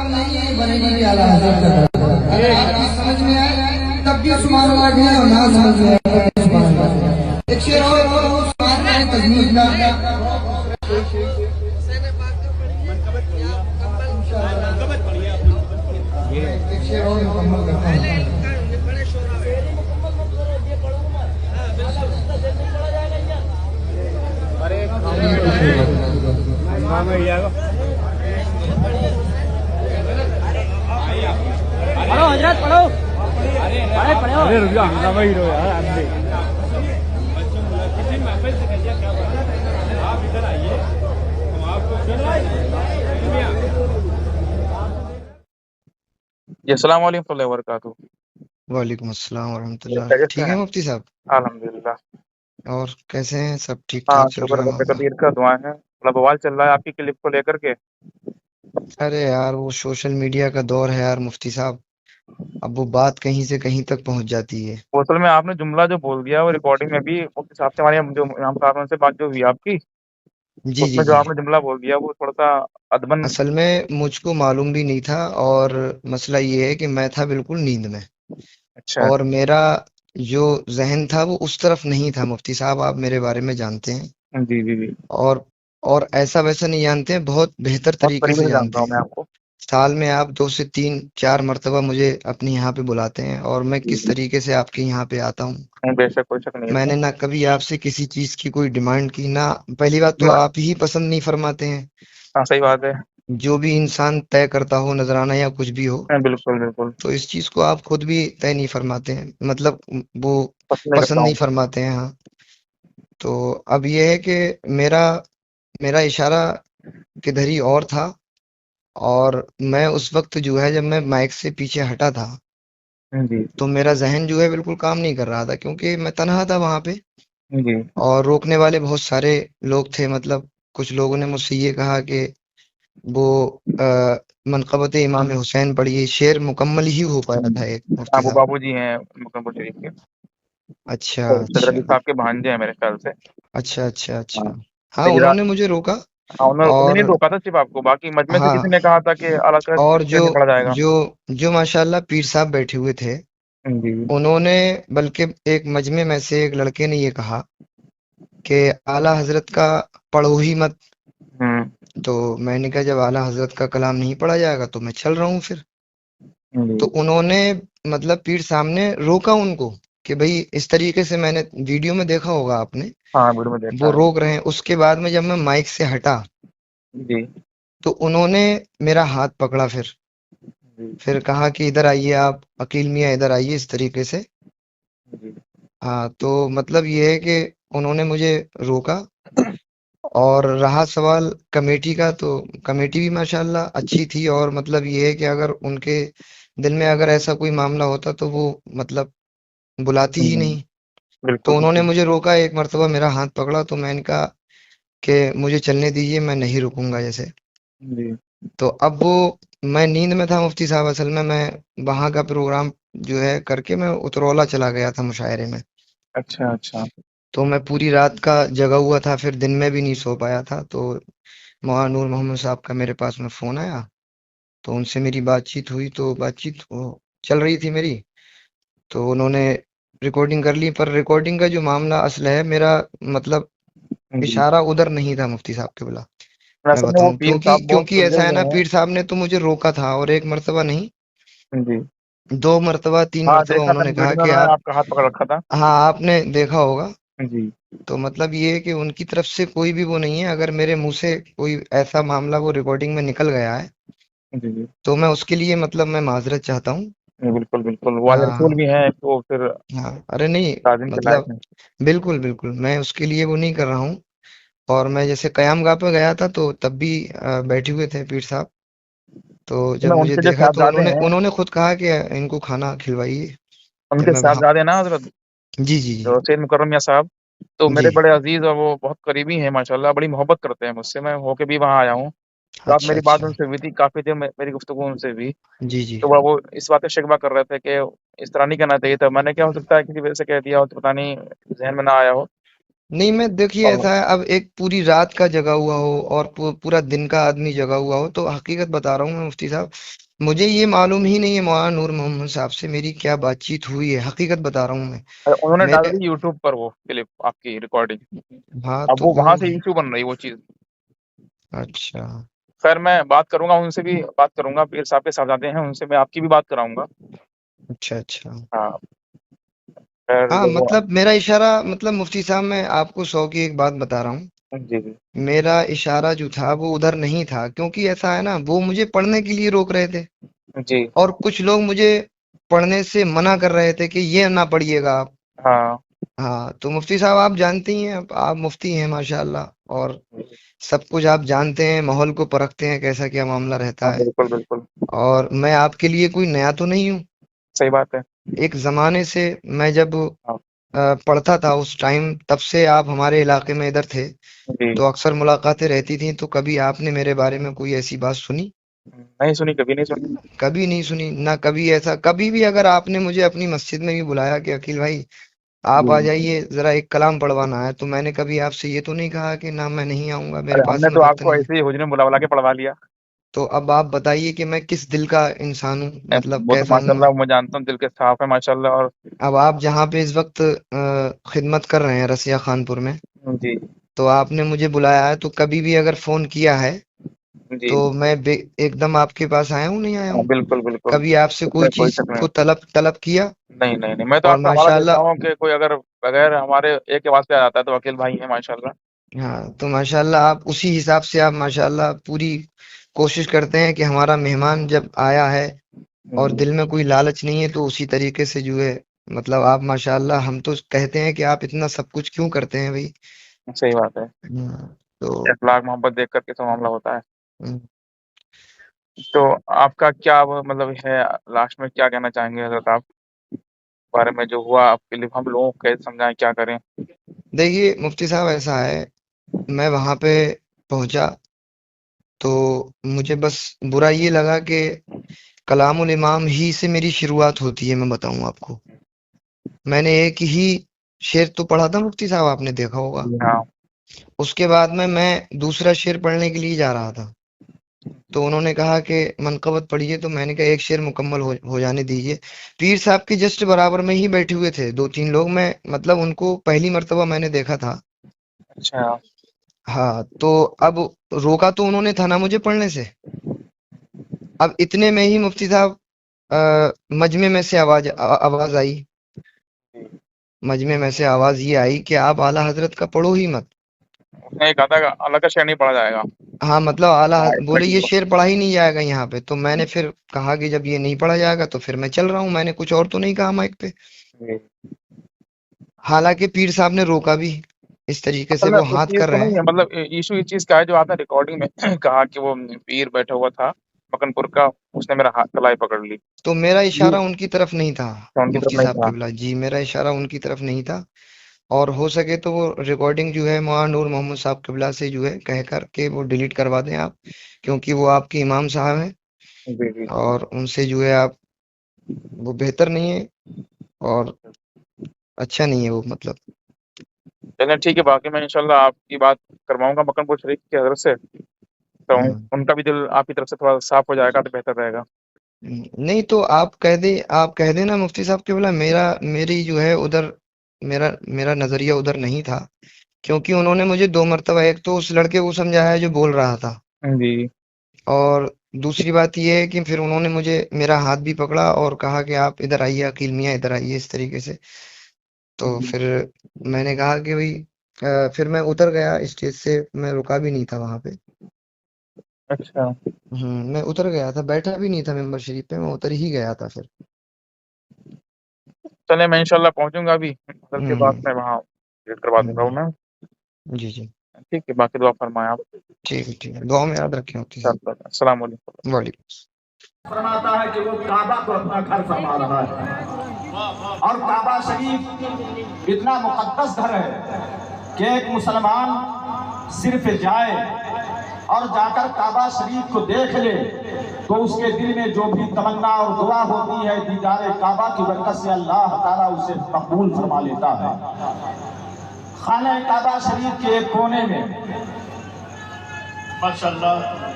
کتاب نہیں بنے گی اعلیٰ حضرت کا دربار۔ اگر آپ کی سمجھ میں آئے تب بھی سبحان اللہ کہیں اور نہ سمجھ میں آئے تب بھی سبحان اللہ کہیں۔ ایک شعر اور سبحان اللہ تجمید کا ایک شعر اور مکمل کرتا ہوں۔ پڑھو حضرت پڑھو، ارے رک جاؤ ہنگامہ ہی رہو یار آپ بھی۔ جی السلام علیکم ورحمۃ اللہ وبرکاتہ۔ وعلیکم السلام ورحمۃ اللہ۔ خیریت سے ٹھیک ہے ہیں؟ مفتی صاحب، الحمدللہ۔ اور کیسے ہیں؟ سب ٹھیک ہاں ٹھاک چل شکر رہا رب ہوگا؟ کبیر کا، دعائیں ہیں۔ بڑا بوال چل رہا ہے آپ کی کلپ کو لے کر کے۔ ارے یار وہ سوشل میڈیا کا دور ہے یار مفتی صاحب، اب وہ بات کہیں سے کہیں تک پہنچ جاتی ہے۔ وہ اصل میں آپ نے جملہ جو بول دیا وہ ریکارڈنگ میں بھی اس حساب سے ہمارے جو امام صاحب سے بات جو ہوئی آپ کی، جی اس جی میں جو جی، آپ نے جملہ بول دیا وہ تھوڑا سا ادبن۔ اصل میں مجھ کو معلوم بھی نہیں تھا، اور مسئلہ یہ ہے کہ میں تھا بالکل نیند میں، اچھا اور میرا جو ذہن تھا وہ اس طرف نہیں تھا۔ مفتی صاحب آپ میرے بارے میں جانتے ہیں، جی جی جی، اور اور ایسا ویسا نہیں جانتے ہیں، بہت بہتر بہت طریقے قریبی سے سے جانتا جانتے ہوں ہیں۔ میں آپ کو۔ سال میں آپ 2 سے 3 4 مرتبہ مجھے اپنے یہاں پہ بلاتے ہیں، اور میں جی کس طریقے سے آپ کے یہاں پہ آتا ہوں۔ جی، بے شک کوئی شک نہیں میں ہے۔ نے نہ کبھی آپ سے کسی چیز کی کوئی ڈیمانڈ کی، نہ پہلی بات تو آپ ہی پسند نہیں فرماتے ہیں۔ ہاں صحیح بات ہے۔ جو بھی انسان طے کرتا ہو نذرانہ یا کچھ بھی ہو، ہاں، بالکل بالکل تو اس چیز کو آپ خود بھی طے نہیں فرماتے ہیں، مطلب وہ پسند نہیں کرتا پسند نہیں ہوں۔ فرماتے ہیں۔ ہاں، تو اب یہ ہے کہ میرا میرا اشارہ کدھر ہی اور تھا، اور میں اس وقت جو ہے جب میں مائک سے پیچھے ہٹا تھا جی تو میرا ذہن جو ہے بالکل کام نہیں کر رہا تھا، کیونکہ میں تنہا تھا وہاں پہ، جی اور روکنے والے بہت سارے لوگ تھے۔ مطلب کچھ لوگوں نے مجھ سے یہ کہا کہ وہ منقبت امام حسین پڑھیے، شعر مکمل ہی ہو پایا تھا ایک مفتی ابو صاحب۔ بابو جی ہیں مکرم شریف کے، اچھا صدر اچھا علی صاحب کے بھانجے ہیں میرے خیال سے۔ اچھا اچھا ہاں اچھا، ہاں انہوں نے مجھے روکا، ہاں، انہوں اور نے روکا تھا صرف آپ کو، باقی مجمع سے ہاں، کسی نے کہا تھا کہ الگ کا اور اسٹینڈ نہیں پڑا جائے گا۔ جو جو ماشاء اللہ پیر صاحب بیٹھے ہوئے تھے، جی انہوں نے بلکہ ایک مجمع میں سے ایک لڑکے نے یہ کہا کہ اعلیٰ حضرت کا پڑھو ہی مت۔ ہوں تو میں نے کہا جب اعلیٰ حضرت کا کلام نہیں پڑھا جائے گا تو میں چل رہا ہوں پھر۔ جی، تو انہوں نے مطلب پیر صاحب نے روکا ان کو کہ بھئی اس طریقے سے، میں نے ویڈیو میں دیکھا ہوگا آپ نے، ہاں ویڈیو میں دیکھا وہ ہے۔ روک رہے ہیں۔ اس کے بعد میں جب میں مائک سے ہٹا جی تو انہوں نے میرا ہاتھ پکڑا، جی پھر کہا کہ ادھر آئیے آپ عقیل میاں، ادھر آئیے، اس طریقے سے۔ جی ہاں، تو مطلب یہ ہے کہ انہوں نے مجھے روکا، اور رہا سوال کمیٹی کا، تو کمیٹی بھی ماشاءاللہ اچھی تھی، اور مطلب یہ ہے کہ اگر ان کے دل میں اگر ایسا کوئی معاملہ ہوتا تو وہ مطلب بلاتی ہی نہیں۔ بالکل تو انہوں نے بالکل۔ مجھے روکا، ایک مرتبہ میرا ہاتھ پکڑا، تو میں نے کہا کہ مجھے چلنے دیجیے، میں نہیں رکوں گا جیسے۔ جی تو اب وہ میں نیند میں تھا مفتی صاحب، اصل میں وہاں کا پروگرام جو ہے کر کے میں اترولہ چلا گیا تھا مشاعرے میں، اچھا اچھا۔ تو میں پوری رات کا جگا ہوا تھا، پھر دن میں بھی نہیں سو پایا تھا۔ تو مولانا نور محمد صاحب کا میرے پاس میں فون آیا، تو ان سے میری بات چیت ہوئی، تو بات چیت چل رہی تھی میری، تو انہوں نے ریکارڈنگ کر لی، پر ریکارڈنگ کا جو معاملہ اصل ہے میرا، مطلب جی، اشارہ ادھر نہیں تھا مفتی صاحب کے بلا، میں اصل میں وہ بتاؤں، پیر کیونکہ صاحب بہت کیونکہ ایسا سلجھے ہے نا، ہوئے پیر صاحب نے تو مجھے روکا تھا، اور ایک مرتبہ نہیں، ہیں۔ جی 2 مرتبہ 3 ہاں مرتبہ دیکھا انہوں تھا نے میں کہا ویڈیو میں، کہ میں نے آپ، آپ کا ہاتھ پکڑ رکھا تھا۔ ہاں آپ نے دیکھا ہوگا۔ جی تو مطلب یہ ہے کہ ان کی طرف سے کوئی بھی وہ نہیں ہے، اگر میرے منہ سے کوئی ایسا معاملہ وہ ریکارڈنگ میں نکل گیا ہے جی جی تو میں اس کے لیے مطلب میں معذرت چاہتا ہوں۔ بالکل بالکل، والد ہاں رسول بھی ہیں تو پھر ہاں، ارے نہیں، تعظیم کے مطلب لائق ہیں۔ بالکل بالکل میں اس کے لیے وہ نہیں کر رہا ہوں۔ اور میں جیسے قیام گاہ پہ گیا تھا تو تب بھی بیٹھے ہوئے تھے پیر صاحب، تو تو جب میں ان مجھے کے جو دیکھا تو صاحبزادے ہیں، انہوں نے خود کہا کہ ان کو کھانا کھلوائیے، ان جب کے میں وہاں، صاحبزادے نا حضرت جی جی جو سید مکرم یا صاحب، تو جی میرے بڑے عزیز اور وہ بہت قریبی ہیں ماشاءاللہ، بڑی محبت کرتے ہیں مجھ سے، میں ہو کے بھی وہاں آیا ہوں۔ رات اچھا میری بات اچھا، ان سے ہوئی تھی، کافی دیر میری گفتگو ان سے بھی، جی جی تو وہ اس بات پہ شکوہ کر رہے تھے کہ اس طرح نہیں کرنا چاہیے تھا۔ میں نے کیا ہو سکتا ہے کسی وجہ سے کہہ دیا ہو تو پتہ نہیں ذہن میں نہ آیا ہو، नहीं, मैं देखिए और ऐसा है, अब एक पूरी रात का जगा हुआ हो और पूरा दिन का आदमी जगा हुआ हो, तो हकीकत बता रहा हूँ मैं मुफ्ती साहब, मुझे ये मालूम ही नहीं है मौलाना नूर मोहम्मद साहब से मेरी क्या बातचीत हुई है, हकीकत बता रहा हूँ मैं। उन्होंने डाल मेरे दी यूट्यूब पर वो क्लिप, आपकी रिकॉर्डिंग। हाँ अब तो वो वो, वहां से इशू बन रही वो चीज। अच्छा खैर मैं बात करूंगा, उनसे भी बात करूंगा, पीर साहब के साहबजादे हैं, उनसे मैं आपकी भी बात कराऊंगा। अच्छा अच्छा। हाँ। खैर हाँ जो वो। मतलब मेरा इशारा, मतलब मुफ्ती साहब मैं आपको 100 की एक बात बता रहा हूँ, जी जी। मेरा इशारा जो था वो उधर नहीं था, क्योंकि ऐसा है ना, वो मुझे पढ़ने के लिए रोक रहे थे जी। और कुछ लोग मुझे पढ़ने से मना कर रहे थे कि ये ना पढ़िएगा आप। हाँ। हाँ तो मुफ्ती साहब आप जानते ही हैं, आप मुफ्ती हैं माशाल्लाह, और सब कुछ आप जानते हैं, माहौल को परखते हैं कैसा क्या मामला रहता हाँ है। बिल्कुल बिल्कुल। और मैं आपके लिए कोई नया तो नहीं हूँ, सही बात है। एक जमाने से मैं जब हाँ। पढ़ता था उस टाइम, तब से आप हमारे इलाके में इधर थे, जी। तो अक्सर मुलाकातें रहती थी, तो कभी आपने मेरे बारे में कोई ऐसी बात सुनी? नहीं सुनी, कभी नहीं सुनी। कभी नहीं सुनी ना, कभी ऐसा, कभी भी अगर आपने मुझे अपनी मस्जिद में भी बुलाया कि अकील भाई आप आ जी। जाइए जरा एक कलाम पढ़वाना है, तो मैंने कभी आपसे ये तो नहीं कहा कि ना मैं नहीं आऊंगा, मेरे अरे पास हमने में तो वक्त आपको नहीं है। ऐसे ही हुजरे में बुला बुला के पढ़वा लिया। तो अब आप बताइए कि मैं किस दिल का इंसान हूँ, मतलब वो तो कैसा हूँ मैं। माशाल्लाह मैं जानता हूँ, दिल के साफ है माशाल्लाह। और अब आप जहाँ पे इस वक्त खिदमत कर रहे हैं रसिया खानपुर में, जी तो आपने मुझे बुलाया है, तो कभी भी अगर फोन किया है जी। तो मैं एकदम आपके पास आया हूँ, नहीं आया हाँ हूँ? बिल्कुल बिल्कुल। कभी आपसे कोई इसमें कोई चीज शक नहीं। को तलब तलब किया? नहीं नहीं नहीं, मैं तो और आपका हवाला देता माशाल्लाह, हूँ कि कोई अगर बगैर हमारे एक के वास्ते आ जाता है तो अकील भाई है माशाल्लाह। हाँ तो माशाल्लाह आप उसी हिसाब से, आप माशाल्लाह पूरी कोशिश करते हैं कि हमारा मेहमान जब आया है और जी। दिल में कोई लालच नहीं है, तो उसी तरीके से जो है, मतलब आप माशाल्लाह, हम तो कहते हैं कि आप इतना सब कुछ क्यों करते हैं भाई। सही बात है। तो इखलाक मोहब्बत देख करके सब मामला होता है। हम्म, तो आपका क्या वो मतलब है, लास्ट में क्या कहना चाहेंगे हजरत आप, बारे में जो हुआ आपके लिए, हम लोगों को कैसे समझाएं, क्या करें? देखिए मुफ्ती साहब ऐसा है, मैं वहां पे पहुंचा तो मुझे बस बुरा ये लगा कि कलामुल इमाम ही से मेरी शुरुआत होती है, मैं बताऊं आपको, मैंने एक ही शेर तो पढ़ा था मुफ्ती साहब, आपने देखा होगा। जी हाँ। उसके बाद में मैं दूसरा शेर पढ़ने के लिए जा रहा था, तो उन्होंने कहा कि मनकबत पढ़िए, तो मैंने कहा एक शेर मुकम्मल हो जाने दीजिए। पीर साहब के जस्ट बराबर में ही बैठे हुए थे दो तीन लोग, मैं मतलब उनको पहली मर्तबा मैंने देखा था। अच्छा। हाँ तो अब रोका तो उन्होंने था ना मुझे पढ़ने से। अब इतने में ही मुफ्ती साहब मजमे में से आवाज आई, मजमे में से आवाज ये आई कि आप आला हजरत का पढ़ो ही मत। उसने कहा था कि अलग का शेर नहीं पढ़ा जाएगा। हाँ मतलब हाँ इसमें बोले ठीक ये हो। शेर पढ़ा ही नहीं जाएगा यहाँ पे, तो मैंने फिर कहा कि जब ये नहीं पढ़ा जाएगा तो फिर मैं चल रहा हूँ, मैंने कुछ और तो नहीं कहा माइक पे। जी। हालांकि पीर साहब ने रोका भी, इस तरीके से असल में वो उस हाथ चीज कर को रहे नहीं हैं। है, मतलब इशू इस चीज का है जो आपने रिकॉर्डिंग में कहा कि वो पीर बैठा हुआ था मकनपुर का, उसने मेरा हाथ कलाई पकड़ ली। तो मेरा ये इशारा उनकी तरफ नहीं था, उनकी तरफ मुफ्ती नहीं साहब था। किबला जी, मेरा इशारा उनकी तरफ नहीं था। और हो सके तो वो रिकॉर्डिंग जो है मौलाना नूर मोहम्मद साहब किबला से जो है कह कर के वो डिलीट करवा दें आप, क्योंकि वो आपके इमाम साहब हैं, जी जी। और उनसे जो है आप, वो बेहतर नहीं है और अच्छा नहीं है वो, मतलब। चलिए ठीक है, बाकी मैं इंशाल्लाह आपकी बात करवाऊंगा मकनपुर शरीफ की हजरत से, तो हम्म, उनका भी दिल आपकी तरफ से थोड़ा साफ हो जाएगा तो बेहतर रहेगा। नहीं तो आप कह देना मुफ्ती साहब के बोला, मेरी जो है उधर, मेरा मेरा नजरिया उधर नहीं था, क्योंकि उन्होंने मुझे दो मर्तबा, एक तो उस लड़के को समझाया जो बोल रहा था, जी। और दूसरी बात ये है कि फिर उन्होंने मुझे मेरा हाथ भी पकड़ा और कहा कि आप इधर आइए अकील मियाँ, इधर आइए, इस तरीके से। तो जी। फिर मैंने कहा कि भाई फिर मैं उतर गया स्टेज से, मैं रुका भी नहीं था वहां पे। अच्छा। मैं उतर गया था, बैठा भी नहीं था मेंबर शरीफ पे, मैं उतर ही गया था फिर। चलिए मैं इंशाल्लाह पहुंचूंगा अभी कल के बाद, हम्म मैं वहाँ विजिट करवा दूंगा वो हम्म, मैं। जी जी, ठीक है, बाकी दुआ फरमाए आप। ठीक है, दुआ में याद रखें मुफ्ती साहब। अस्सलाम वालेकुम। वालेकुम। फरमाता है कि वो काबा को अपना घर फरमा रहा है, और काबा शरीफ इतना मुकद्दस घर है कि एक मुसलमान सिर्फ जाए और जाकर काबा शरीफ को देख ले तो उसके दिल में जो भी तमन्ना और दुआ होती है दीदार काबा की बरकत से अल्लाह ताला उसे कबूल फरमा लेता है। خانہ کعبہ شریف کے ایک کونے میں ماشاءاللہ